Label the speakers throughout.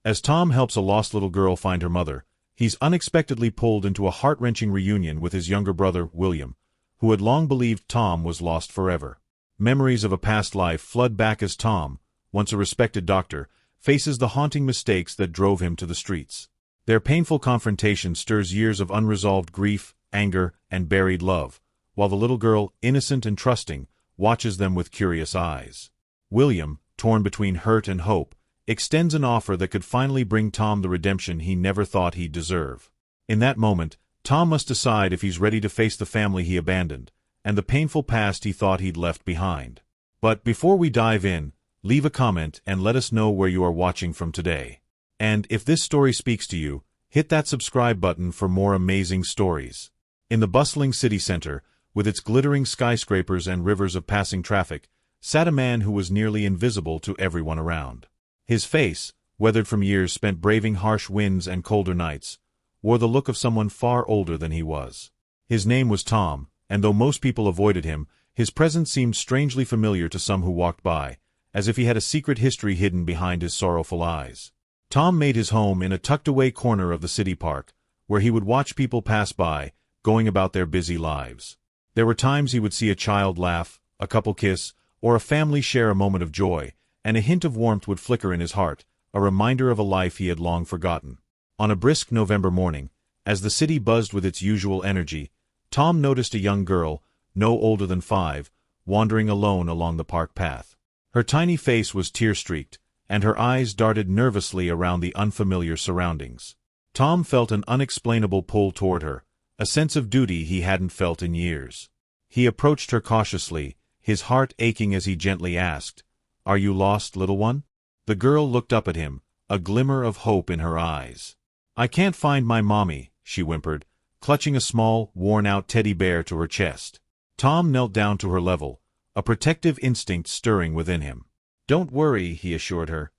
Speaker 1: As Tom helps a lost little girl find her mother, he's unexpectedly pulled into a heart-wrenching reunion with his younger brother, William, who had long believed Tom was lost forever. Memories of a past life flood back as Tom, once a respected doctor, faces the haunting mistakes that drove him to the streets. Their painful confrontation stirs years of unresolved grief, anger, and buried love, while the little girl, innocent and trusting, watches them with curious eyes. William, torn between hurt and hope, extends an offer that could finally bring Tom the redemption he never thought he'd deserve. In that moment, Tom must decide if he's ready to face the family he abandoned, and the painful past he thought he'd left behind. But before we dive in, leave a comment and let us know where you are watching from today. And if this story speaks to you, hit that subscribe button for more amazing stories. In the bustling city center, with its glittering skyscrapers and rivers of passing traffic, sat a man who was nearly invisible to everyone around. His face, weathered from years spent braving harsh winds and colder nights, wore the look of someone far older than he was. His name was Tom, and though most people avoided him, his presence seemed strangely familiar to some who walked by, as if he had a secret history hidden behind his sorrowful eyes. Tom made his home in a tucked-away corner of the city park, where he would watch people pass by, going about their busy lives. There were times he would see a child laugh, a couple kiss, or a family share a moment of joy, and a hint of warmth would flicker in his heart, a reminder of a life he had long forgotten. On a brisk November morning, as the city buzzed with its usual energy, Tom noticed a young girl, no older than 5, wandering alone along the park path. Her tiny face was tear-streaked, and her eyes darted nervously around the unfamiliar surroundings. Tom felt an unexplainable pull toward her, a sense of duty he hadn't felt in years. He approached her cautiously, his heart aching as he gently asked, "Are you lost, little one?" The girl looked up at him, a glimmer of hope in her eyes. "I can't find my mommy," she whimpered, clutching a small, worn-out teddy bear to her chest. Tom knelt down to her level, a protective instinct stirring within him. "Don't worry," he assured her,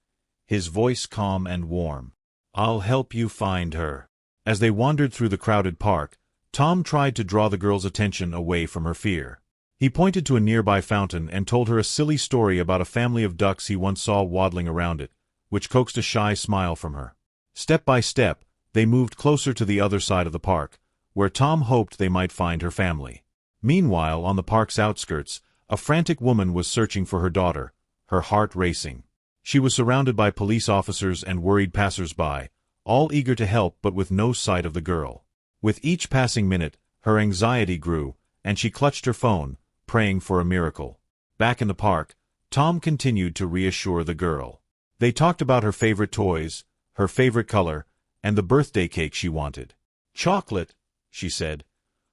Speaker 1: his voice calm and warm. "I'll help you find her." As they wandered through the crowded park, Tom tried to draw the girl's attention away from her fear. He pointed to a nearby fountain and told her a silly story about a family of ducks he once saw waddling around it, which coaxed a shy smile from her. Step by step, they moved closer to the other side of the park, where Tom hoped they might find her family. Meanwhile, on the park's outskirts, a frantic woman was searching for her daughter, her heart racing. She was surrounded by police officers and worried passers-by, all eager to help but with no sight of the girl. With each passing minute, her anxiety grew, and she clutched her phone, praying for a miracle. Back in the park, Tom continued to reassure the girl. They talked about her favorite toys, her favorite color, and the birthday cake she wanted. "Chocolate," she said,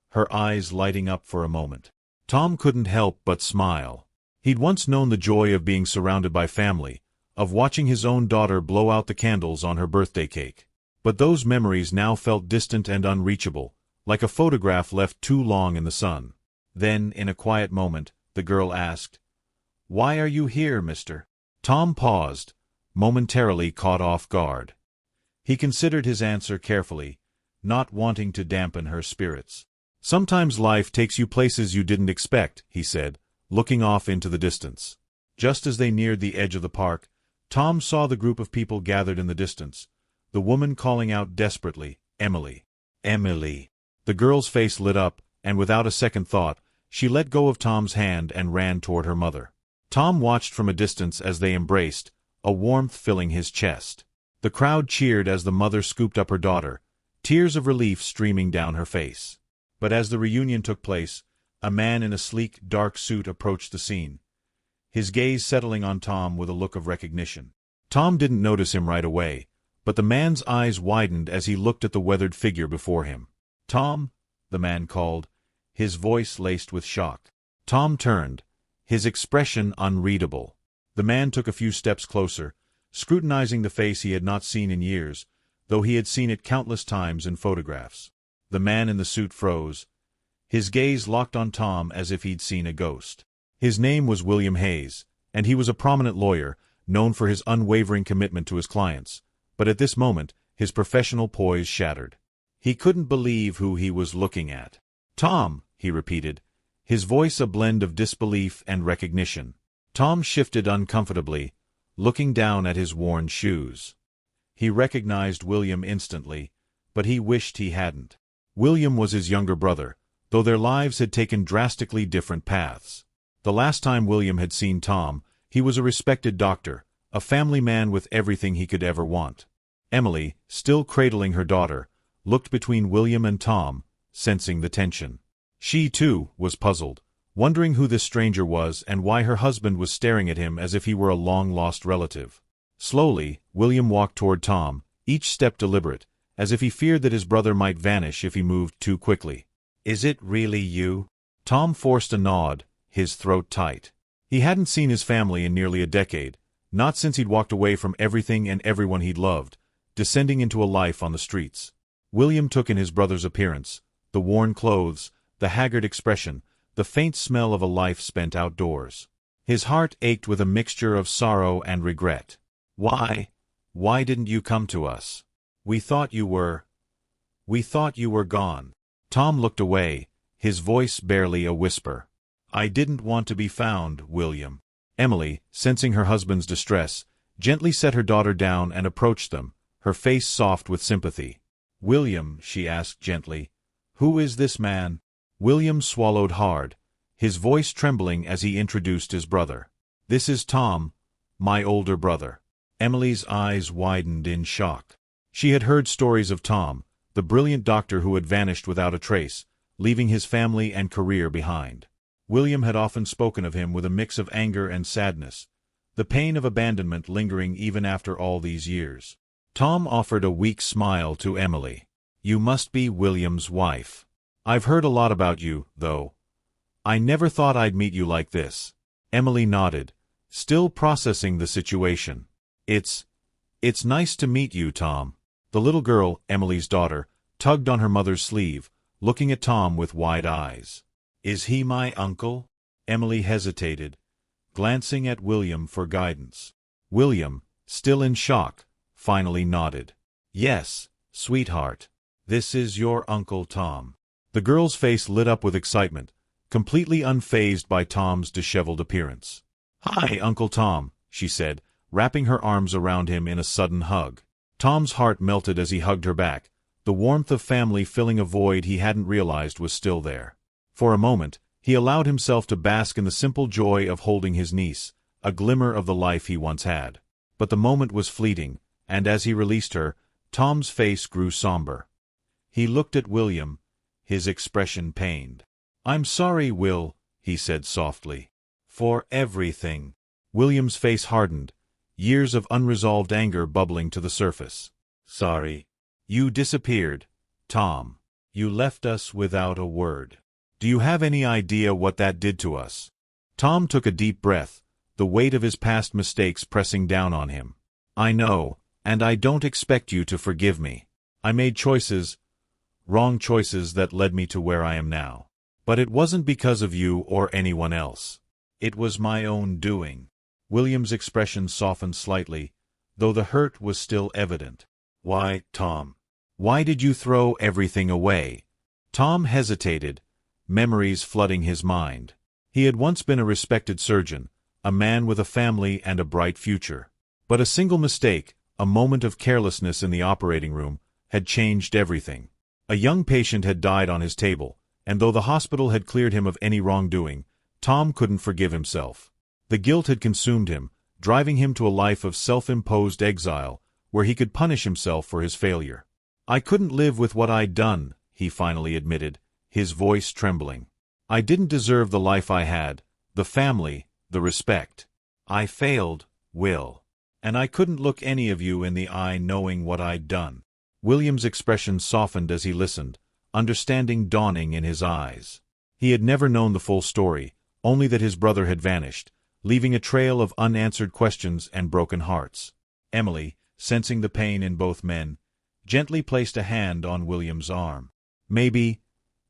Speaker 1: her eyes lighting up for a moment. Tom couldn't help but smile. He'd once known the joy of being surrounded by family, of watching his own daughter blow out the candles on her birthday cake. But those memories now felt distant and unreachable, like a photograph left too long in the sun. Then, in a quiet moment, the girl asked, "Why are you here, mister?" Tom paused, momentarily caught off guard. He considered his answer carefully, not wanting to dampen her spirits. "Sometimes life takes you places you didn't expect," he said, looking off into the distance. Just as they neared the edge of the park, Tom saw the group of people gathered in the distance, the woman calling out desperately, "Emily! Emily!" The girl's face lit up, and without a second thought, she let go of Tom's hand and ran toward her mother. Tom watched from a distance as they embraced, a warmth filling his chest. The crowd cheered as the mother scooped up her daughter, tears of relief streaming down her face. But as the reunion took place, a man in a sleek, dark suit approached the scene, his gaze settling on Tom with a look of recognition. Tom didn't notice him right away, but the man's eyes widened as he looked at the weathered figure before him. "Tom," the man called, his voice laced with shock. Tom turned, his expression unreadable. The man took a few steps closer, scrutinizing the face he had not seen in years, though he had seen it countless times in photographs. The man in the suit froze, his gaze locked on Tom as if he'd seen a ghost. His name was William Hayes, and he was a prominent lawyer, known for his unwavering commitment to his clients. But at this moment, his professional poise shattered. He couldn't believe who he was looking at. "Tom," he repeated, his voice a blend of disbelief and recognition. Tom shifted uncomfortably, looking down at his worn shoes. He recognized William instantly, but he wished he hadn't. William was his younger brother, though their lives had taken drastically different paths. The last time William had seen Tom, he was a respected doctor, a family man with everything he could ever want. Emily, still cradling her daughter, looked between William and Tom, sensing the tension. She, too, was puzzled, wondering who this stranger was and why her husband was staring at him as if he were a long-lost relative. Slowly, William walked toward Tom, each step deliberate, as if he feared that his brother might vanish if he moved too quickly. "Is it really you?" Tom forced a nod, his throat tight. He hadn't seen his family in nearly a decade, not since he'd walked away from everything and everyone he'd loved, descending into a life on the streets. William took in his brother's appearance, the worn clothes, the haggard expression, the faint smell of a life spent outdoors. His heart ached with a mixture of sorrow and regret. Why didn't you come to us? We thought you were gone." Tom looked away, his voice barely a whisper. "I didn't want to be found, William." Emily, sensing her husband's distress, gently set her daughter down and approached them, her face soft with sympathy. "William," she asked gently, "who is this man?" William swallowed hard, his voice trembling as he introduced his brother. "This is Tom, my older brother." Emily's eyes widened in shock. She had heard stories of Tom, the brilliant doctor who had vanished without a trace, leaving his family and career behind. William had often spoken of him with a mix of anger and sadness, the pain of abandonment lingering even after all these years. Tom offered a weak smile to Emily. "You must be William's wife. I've heard a lot about you, though. I never thought I'd meet you like this." Emily nodded, still processing the situation. It's nice to meet you, Tom." The little girl, Emily's daughter, tugged on her mother's sleeve, looking at Tom with wide eyes. "Is he my uncle?" Emily hesitated, glancing at William for guidance. William, still in shock, finally nodded. "Yes, sweetheart. This is your Uncle Tom." The girl's face lit up with excitement, completely unfazed by Tom's disheveled appearance. "Hi, Uncle Tom," she said, wrapping her arms around him in a sudden hug. Tom's heart melted as he hugged her back, the warmth of family filling a void he hadn't realized was still there. For a moment, he allowed himself to bask in the simple joy of holding his niece, a glimmer of the life he once had. But the moment was fleeting, and as he released her, Tom's face grew somber. He looked at William, his expression pained. "I'm sorry, Will," he said softly. "For everything." William's face hardened, years of unresolved anger bubbling to the surface. "Sorry. You disappeared, Tom. You left us without a word. Do you have any idea what that did to us?" Tom took a deep breath, the weight of his past mistakes pressing down on him. "I know, and I don't expect you to forgive me. I made choices, wrong choices that led me to where I am now. But it wasn't because of you or anyone else. It was my own doing." William's expression softened slightly, though the hurt was still evident. "Why, Tom? Why did you throw everything away?" Tom hesitated, memories flooding his mind. He had once been a respected surgeon, a man with a family and a bright future. But a single mistake, a moment of carelessness in the operating room, had changed everything. A young patient had died on his table, and though the hospital had cleared him of any wrongdoing, Tom couldn't forgive himself. The guilt had consumed him, driving him to a life of self-imposed exile, where he could punish himself for his failure. "I couldn't live with what I'd done," he finally admitted, his voice trembling. "I didn't deserve the life I had, the family, the respect. I failed, Will. And I couldn't look any of you in the eye knowing what I'd done." William's expression softened as he listened, understanding dawning in his eyes. He had never known the full story, only that his brother had vanished, leaving a trail of unanswered questions and broken hearts. Emily, sensing the pain in both men, gently placed a hand on William's arm. Maybe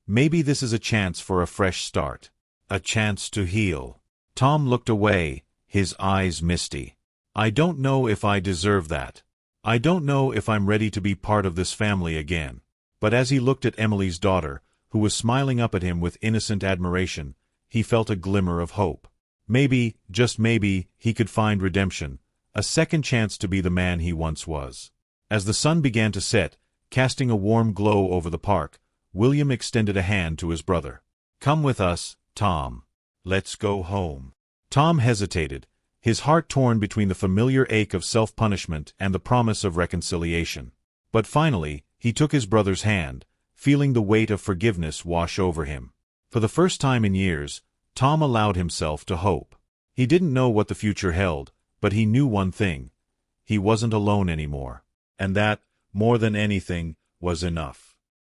Speaker 1: this is a chance for a fresh start. A chance to heal." Tom looked away, his eyes misty. "I don't know if I deserve that. I don't know if I'm ready to be part of this family again." But as he looked at Emily's daughter, who was smiling up at him with innocent admiration, he felt a glimmer of hope. Maybe, just maybe, he could find redemption, a second chance to be the man he once was. As the sun began to set, casting a warm glow over the park, William extended a hand to his brother. "Come with us, Tom. Let's go home." Tom hesitated, his heart torn between the familiar ache of self-punishment and the promise of reconciliation. But finally, he took his brother's hand, feeling the weight of forgiveness wash over him. For the first time in years, Tom allowed himself to hope. He didn't know what the future held, but he knew one thing: he wasn't alone anymore. And that, more than anything, was enough.